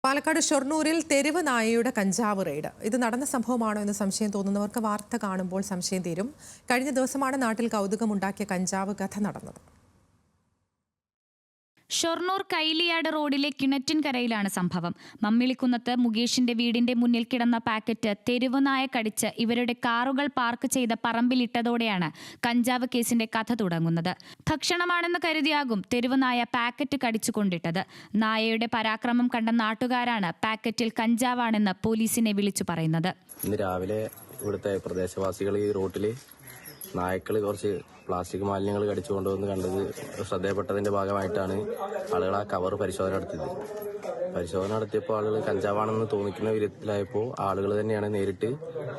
പാലക്കാട് ഷൊർണൂരിൽ തെരുവ് നായയുടെ കഞ്ചാവ് റെയ്ഡ്. ഇത് നടന്ന സംഭവമാണോ എന്ന് സംശയം തോന്നുന്നവർക്ക് വാർത്ത കാണുമ്പോൾ സംശയം തീരും. കഴിഞ്ഞ ദിവസമാണ് നാട്ടിൽ കൗതുകമുണ്ടാക്കിയ കഞ്ചാവ് കഥ നടന്നത്. ഷൊർണൂർ കൈലിയാട് റോഡിലെ കിണറ്റിൻകരയിലാണ് സംഭവം. മമ്മിളിക്കുന്നത്ത് മുകേഷിന്റെ വീടിന്റെ മുന്നിൽ കിടന്ന പാക്കറ്റ് തെരുവ് നായ കടിച്ച് ഇവരുടെ കാറുകൾ പാർക്ക് ചെയ്ത പറമ്പിലിട്ടതോടെയാണ് കഞ്ചാവ് കേസിന്റെ കഥ തുടങ്ങുന്നത്. ഭക്ഷണമാണെന്ന് കരുതിയാകും തെരുവ് നായ പാക്കറ്റ് കടിച്ചു കൊണ്ടിട്ടത്. നായയുടെ പരാക്രമം കണ്ട നാട്ടുകാരാണ് പാക്കറ്റിൽ കഞ്ചാവാണെന്ന് പോലീസിനെ വിളിച്ചു പറയുന്നത്. ഇന്ന് രാവിലെ ഇവിടുത്തെ പ്രദേശവാസികൾ ഈ റോട്ടിൽ നായ്ക്കൾ കുറച്ച് പ്ലാസ്റ്റിക് മാലിന്യങ്ങൾ കടിച്ചു കൊണ്ടുവന്ന് കണ്ടത് ശ്രദ്ധയപ്പെട്ടതിന്റെ ഭാഗമായിട്ടാണ് ആളുകൾ ആ കവർ പരിശോധന നടത്തിയത്. പരിശോധന നടത്തിയപ്പോൾ ആളുകൾ കഞ്ചാവാണെന്ന് തോന്നിക്കുന്ന വിധത്തിലായപ്പോൾ ആളുകൾ തന്നെയാണ് നേരിട്ട്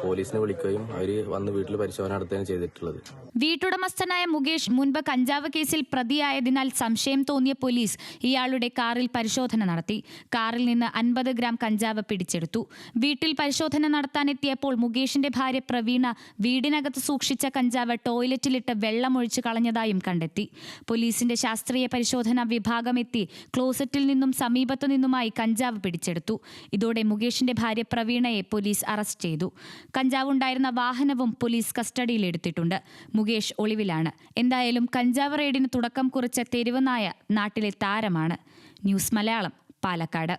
പോലീസിനെ വിളിക്കുകയും അവർ വന്ന് വീട്ടിൽ പരിശോധന നടത്തുകയും ചെയ്തിട്ടുള്ളത്. വീട്ടുടമസ്ഥനായ മുകേഷ് മുൻപ് കഞ്ചാവ് കേസിൽ പ്രതിയായതിനാൽ സംശയം തോന്നിയ പോലീസ് ഇയാളുടെ കാറിൽ പരിശോധന നടത്തി. കാറിൽ നിന്ന് 50 ഗ്രാം കഞ്ചാവ് പിടിച്ചെടുത്തു. വീട്ടിൽ പരിശോധന നടത്താനെത്തിയപ്പോൾ മുകേഷിന്റെ ഭാര്യ പ്രവീണ വീടിനകത്ത് സൂക്ഷിച്ച കഞ്ചാവ് ടോയ്ലറ്റിലിട്ട് വെള്ളമൊഴിച്ച് കളഞ്ഞതായും കണ്ടെത്തി. പോലീസിന്റെ ശാസ്ത്രീയ പരിശോധനാ വിഭാഗം എത്തി ക്ലോസറ്റിൽ നിന്നും സമീപത്തു നിന്നുമായി കഞ്ചാവ് പിടിച്ചെടുത്തു. ഇതോടെ മുകേഷിന്റെ ഭാര്യ പ്രവീണയെ പോലീസ് അറസ്റ്റ് ചെയ്തു. കഞ്ചാവ് ഉണ്ടായിരുന്ന വാഹനവും പോലീസ് കസ്റ്റഡിയിലെടുത്തിട്ടുണ്ട്. മുകേഷ് ഒളിവിലാണ്. എന്തായാലും കഞ്ചാവ് റെയ്ഡിന് തുടക്കം കുറിച്ച തെരുവ് നായ നാട്ടിലെ താരമാണ്. ന്യൂസ് മലയാളം, പാലക്കാട്.